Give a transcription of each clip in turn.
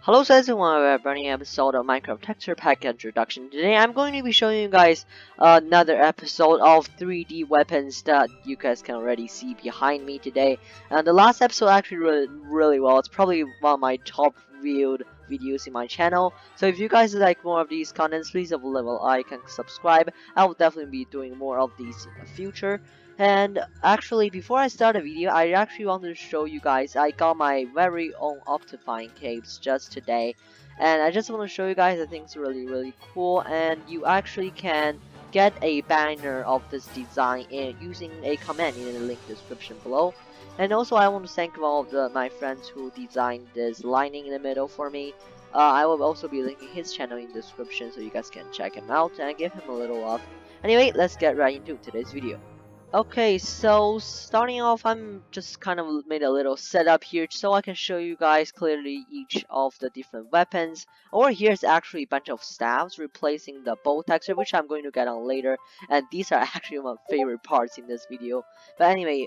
Hello guys, and welcome to a brand new episode of Minecraft Texture Pack Introduction. Today I'm going to be showing you guys another episode of 3D weapons that you guys can already see behind me today. And the last episode actually really well. It's probably one of my top viewed videos in my channel. So if you guys like more of these contents, please have a level like and subscribe. I will definitely be doing more of these in the future. And actually, before I start the video, I actually wanted to show you guys I got my very own optifine caves just today, and I just want to show you guys. I think it's really cool, and you actually can get a banner of this design using a command in the link description below. And also, I want to thank all of my friends who designed this lining in the middle for me. I will also be linking his channel in the description so you guys can check him out and give him a little love. Anyway, let's get right into today's video. Okay, so starting off, I'm just kind of made a little setup here so I can show you guys clearly each of the different weapons. Over here is actually a bunch of staffs replacing the bow texture, which I'm going to get on later, and these are actually my favorite parts in this video. But anyway,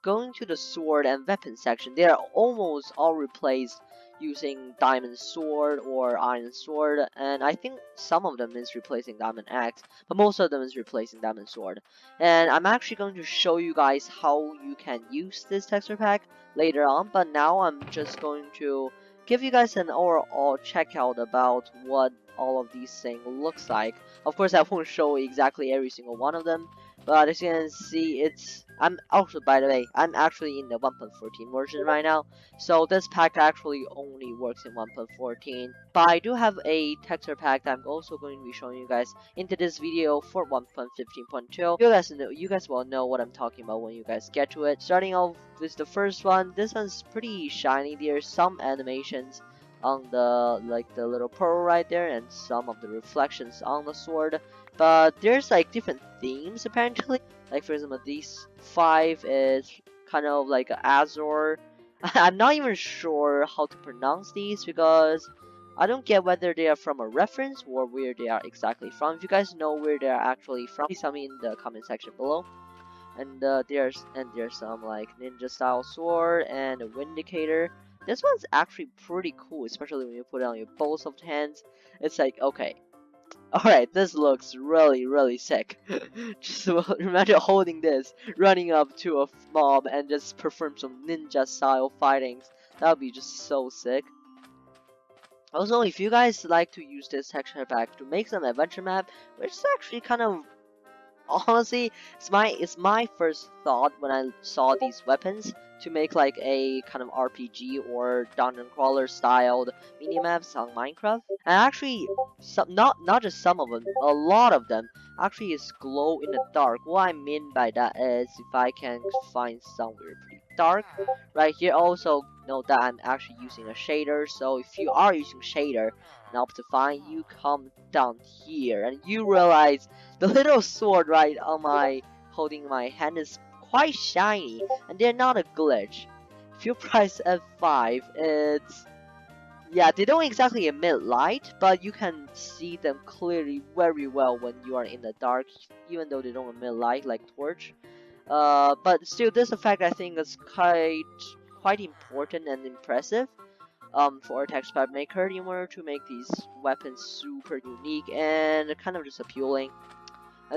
going to the sword and weapon section, they are almost all replaced using diamond sword or iron sword, and I think some of them is replacing diamond axe, but most of them is replacing diamond sword. And I'm actually going to show you guys how you can use this texture pack later on, but now I'm just going to give you guys an overall checkout about what all of these things looks like. Of course, I won't show exactly every single one of them, but as you can see, I'm also, by the way, I'm actually in the 1.14 version right now, so this pack actually only works in 1.14. But I do have a texture pack that I'm also going to be showing you guys into this video for 1.15.2. You guys will know what I'm talking about when you guys get to it. Starting off with the first one, this one's pretty shiny. There's some animations on the little pearl right there, and some of the reflections on the sword. But there's like different themes apparently. Like for example, these 5 is kind of like Azure. I'm not even sure how to pronounce these because I don't get whether they are from a reference or where they are exactly from. If you guys know where they are actually from, please tell me in the comment section below. And there's some like ninja style sword and a vindicator. This one's actually pretty cool, especially when you put it on your both of hands. It's like, okay, alright, this looks really sick. Just imagine holding this, running up to a mob and just perform some ninja style fightings. That would be just so sick. Also, if you guys like to use this texture pack to make some adventure map, which is actually kind of honestly, it's my first thought when I saw these weapons to make like a kind of RPG or dungeon crawler styled mini maps on Minecraft. And actually, not just some of them, a lot of them actually is glow in the dark. What I mean by that is if I can find somewhere pretty dark, right here. Also note that I'm actually using a shader. So if you are using shader and optifine, you come down here and you realize the little sword right on my holding my hand is quite shiny, and they're not a glitch. If you press F5, it's yeah, they don't exactly emit light, but you can see them clearly very well when you are in the dark, even though they don't emit light like torch. But still, this effect I think is quite important and impressive. For a text pack maker in order to make these weapons super unique and kind of just appealing.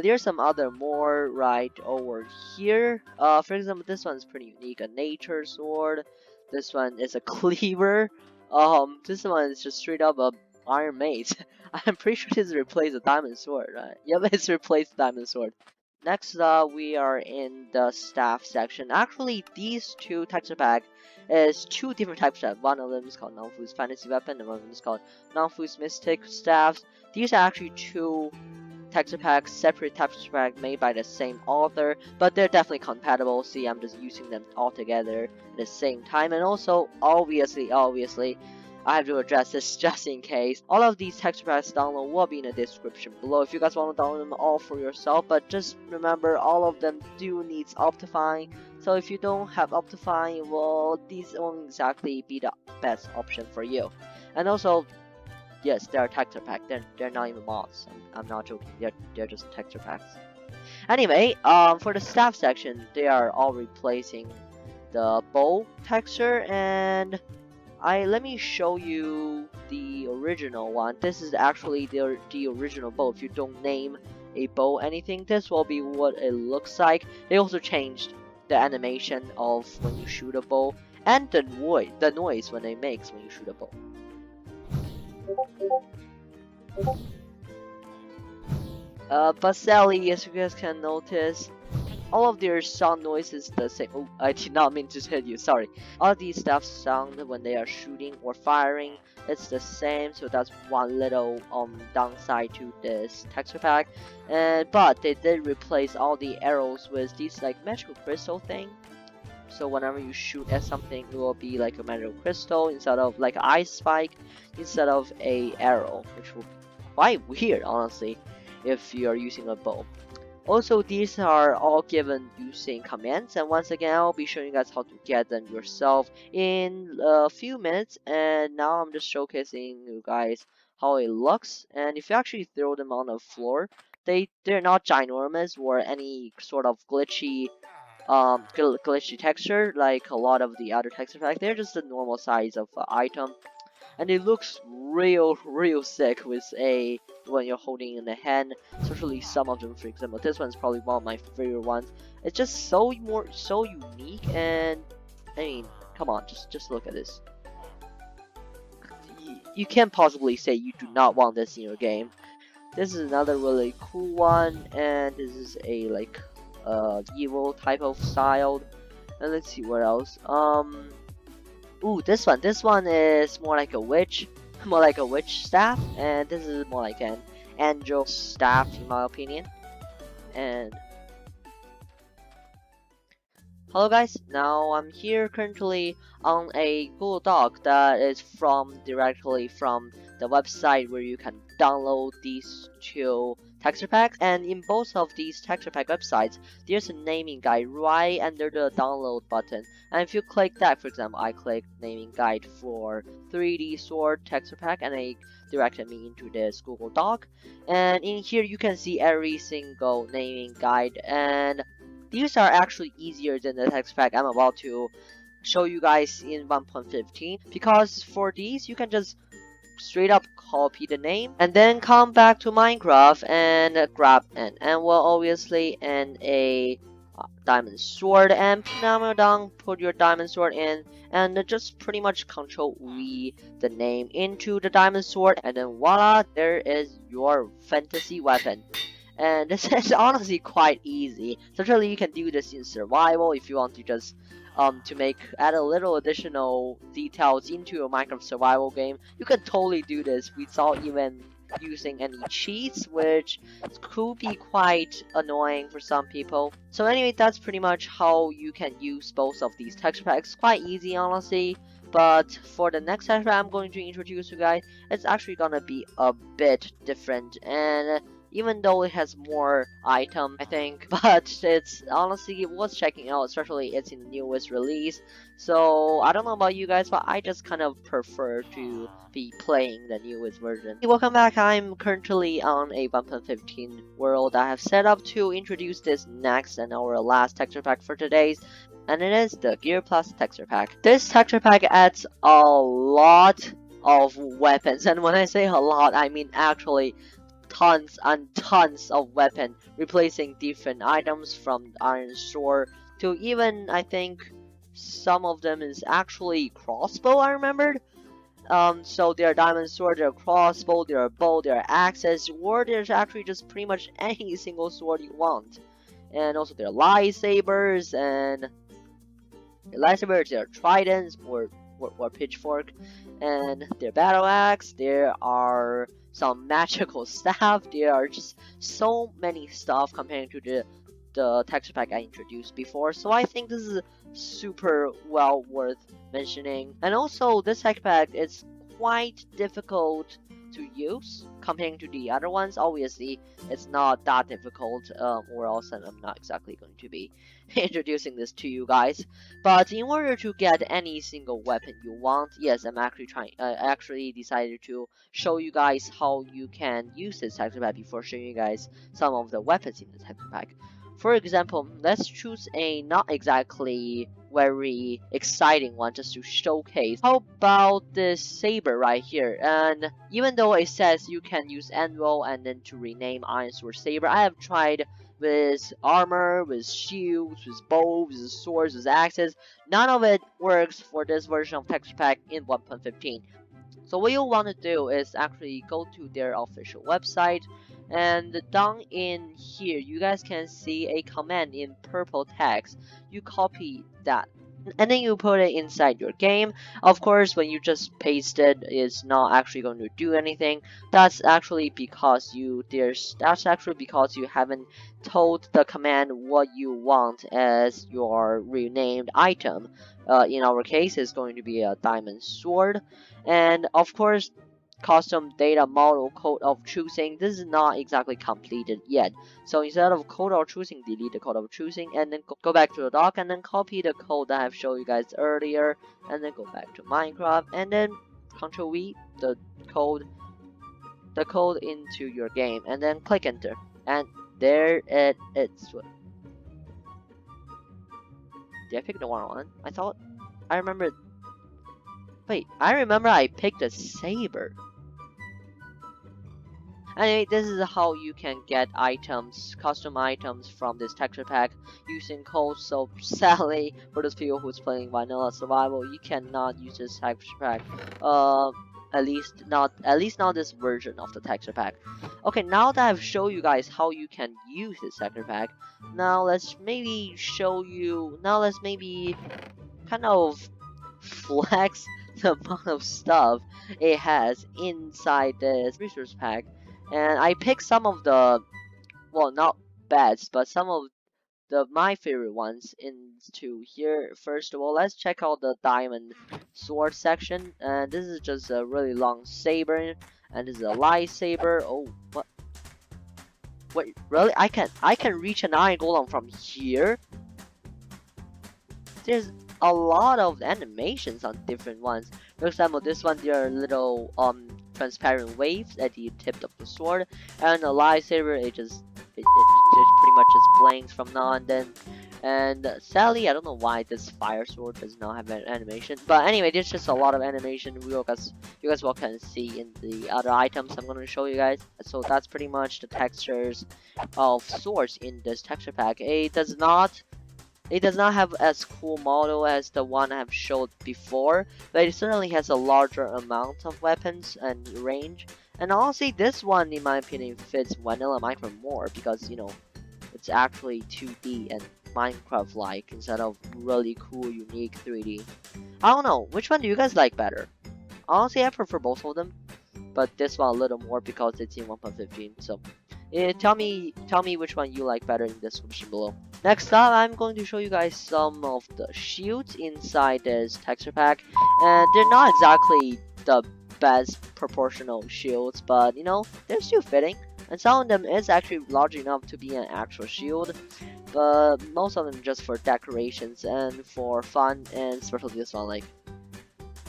There's some other more right over here. For example, this one's pretty unique. A nature sword. This one is a cleaver. This one is just straight up a iron mace. I'm pretty sure this replaced a diamond sword, right? Yep, it's replaced the diamond sword. Next up, we are in the staff section. Actually, these two texture pack is two different types of staff. One of them is called non-fuse fantasy weapon, and one of them is called non-fuse mystic staffs. These are actually two texture packs, separate texture pack made by the same author, but they're definitely compatible. See, I'm just using them all together at the same time. And also, obviously, I have to address this just in case. All of these texture packs download will be in the description below if you guys want to download them all for yourself. But just remember, all of them do need optifine. So if you don't have optifine, well, these won't exactly be the best option for you. And also, yes, they are texture packs. They're not even mods. I'm not joking. They're just texture packs. Anyway, for the staff section, they are all replacing the bow texture, and let me show you the original one. This is actually the original bow. If you don't name a bow anything, this will be what it looks like. They also changed the animation of when you shoot a bow and the noise when it makes when you shoot a bow. But sadly, as you guys can notice, all of their sound noises the same. Oh, I did not mean to hit you, sorry. All these stuff sound when they are shooting or firing, it's the same, so that's one little downside to this texture pack. But they did replace all the arrows with these like magical crystal thing. So whenever you shoot at something, it will be like a magical crystal instead of like an ice spike instead of a arrow, which will be quite weird honestly if you are using a bow. Also, these are all given using commands, and once again, I'll be showing you guys how to get them yourself in a few minutes. And now I'm just showcasing you guys how it looks. And if you actually throw them on the floor, they're not ginormous or any sort of glitchy texture like a lot of the other texture packs. They're just the normal size of item, and it looks real sick with a when you're holding in the hand, especially some of them. For example, this one's probably one of my favorite ones. It's just so unique, and I mean, come on, just look at this. You can't possibly say you do not want this in your game. This is another really cool one, and this is a like evil type of style. And let's see what else. Ooh, this one. This one is more like a witch, more like a witch staff, and this is more like an angel staff, in my opinion. And hello guys, now I'm here currently on a Google Doc that is directly from the website where you can download these two texture packs, and in both of these texture pack websites there's a naming guide right under the download button, and if you click that, for example, I click naming guide for 3D sword texture pack and it directed me into this Google Doc, and in here you can see every single naming guide, and these are actually easier than the text pack I'm about to show you guys in 1.15, because for these you can just straight up copy the name and then come back to Minecraft and grab an anvil, obviously, and a diamond sword, and now down, put your diamond sword in, and just pretty much control V the name into the diamond sword, and then voila, there is your fantasy weapon. And this is honestly quite easy. Certainly you can do this in survival if you want to just to add a little additional details into your Minecraft survival game. You can totally do this without even using any cheats, which could be quite annoying for some people. So anyway, that's pretty much how you can use both of these texture packs. Quite easy honestly. But for the next texture pack I'm going to introduce you guys, it's actually gonna be a bit different, and even though it has more item, I think, but it's honestly worth checking out, especially it's in the newest release. So I don't know about you guys, but I just kind of prefer to be playing the newest version. Hey, welcome back. I'm currently on a 1.15 world I have set up to introduce this next and our last texture pack for today's, and it is the Gearplus texture pack. This texture pack adds a lot of weapons, and when I say a lot, I mean actually tons and tons of weapon, replacing different items from iron sword to even, I think, some of them is actually crossbow, I remembered. So there are diamond sword, there are crossbow, there are bow, there are axes, or there's actually just pretty much any single sword you want. And also there are lightsabers, and there are tridents or pitchfork, and their battle axe. There are some magical staff. There are just so many stuff compared to the texture pack I introduced before. So I think this is super well worth mentioning. And also this texture pack is quite difficult to use comparing to the other ones. Obviously it's not that difficult, or else I'm not exactly going to be introducing this to you guys. But in order to get any single weapon you want, yes, I'm actually decided to show you guys how you can use this texture pack before showing you guys some of the weapons in the texture pack. For example, let's choose a not exactly very exciting one just to showcase. How about this saber right here? And even though it says you can use anvil and then to rename iron sword saber, I have tried with armor, with shields, with bows, with swords, with axes. None of it works for this version of texture pack in 1.15. So what you want to do is actually go to their official website, and down in here you guys can see a command in purple text. You copy that and then you put it inside your game. Of course, when you just paste it, it's not actually going to do anything. That's actually because you haven't told the command what you want as your renamed item. In our case, it's going to be a diamond sword, and of course, custom data model code of choosing. This is not exactly completed yet. So instead of code of choosing, delete the code of choosing, and then go back to the dock, and then copy the code that I've shown you guys earlier, and then go back to Minecraft, and then Ctrl V code the code into your game, and then click enter, and there it is. Did I pick the wrong one? I remember. Wait, I remember I picked a saber. Anyway, this is how you can get items, custom items from this texture pack using code. So sadly, for those people who's playing vanilla survival, you cannot use this texture pack. At least not this version of the texture pack. Okay, now that I've shown you guys how you can use this texture pack, now let's maybe kind of flex the amount of stuff it has inside this resource pack. And I picked some of the, well, not best, but some of my favorite ones into here. First of all, let's check out the diamond sword section. And this is just a really long saber, and this is a lightsaber. Oh, what? Wait, really? I can reach an iron golem from here? There's a lot of animations on different ones. For example, this one, there are little transparent waves at the tip of the sword, and the lightsaber, it just pretty much just blinks from now and then. And sadly, I don't know why this fire sword does not have an animation, but anyway, there's just a lot of animation you guys will can see in the other items I'm going to show you guys. So that's pretty much the textures of swords in this texture pack. It does not have as cool model as the one I have showed before, but it certainly has a larger amount of weapons and range. And honestly, this one, in my opinion, fits vanilla Minecraft more because, you know, it's actually 2D and Minecraft-like instead of really cool, unique 3D. I don't know, which one do you guys like better? Honestly, I prefer both of them, but this one a little more because it's in 1.15. So, tell me which one you like better in the description below. Next up, I'm going to show you guys some of the shields inside this texture pack, and they're not exactly the best proportional shields, but you know, they're still fitting, and some of them is actually large enough to be an actual shield, but most of them just for decorations and for fun, and especially this one, like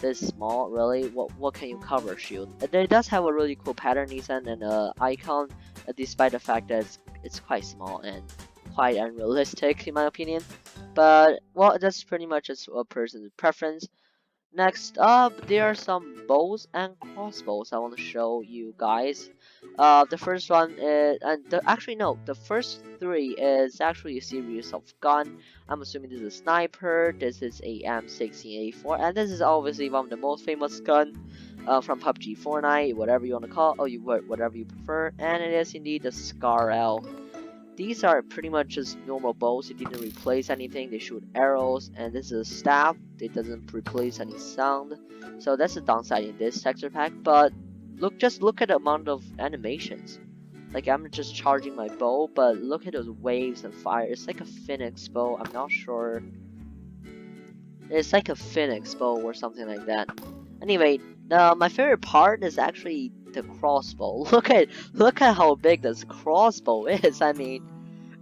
this small. Really, what can you cover shield? It does have a really cool pattern design and icon, despite the fact that it's quite small and quite unrealistic in my opinion, but well, that's pretty much just a person's preference. Next up, there are some bows and crossbows I want to show you guys. The first one is, and actually no, the first three is actually a series of gun. I'm assuming this is a sniper, this is a M16A4, and this is obviously one of the most famous gun from PUBG, Fortnite, whatever you want to call, whatever you prefer, and it is indeed the Scar L. These are pretty much just normal bows. It didn't replace anything. They shoot arrows, and this is a staff. It doesn't replace any sound. So that's the downside in this texture pack. But just look at the amount of animations. Like, I'm just charging my bow, but look at those waves and fire. It's like a phoenix bow. I'm not sure. It's like a phoenix bow or something like that. Anyway, my favorite part is actually the crossbow. Look at how big this crossbow is. I mean,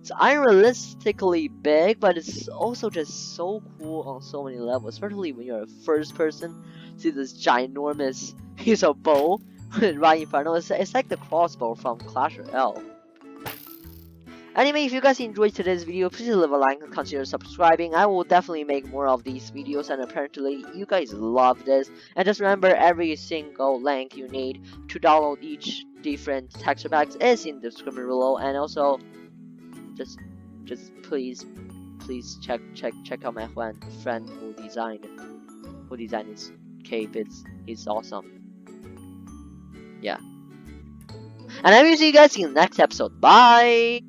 it's unrealistically big, but it's also just so cool on so many levels, especially when you're a first person. See this ginormous piece of bow right in front of us. It's like the crossbow from Clash Royale. Anyway, if you guys enjoyed today's video, please leave a like and consider subscribing. I will definitely make more of these videos, and apparently you guys love this. And just remember, every single link you need to download each different texture packs is in the description below. And also, just please check out my friend who designed this cape. It's awesome. Yeah. And I will see you guys in the next episode. Bye!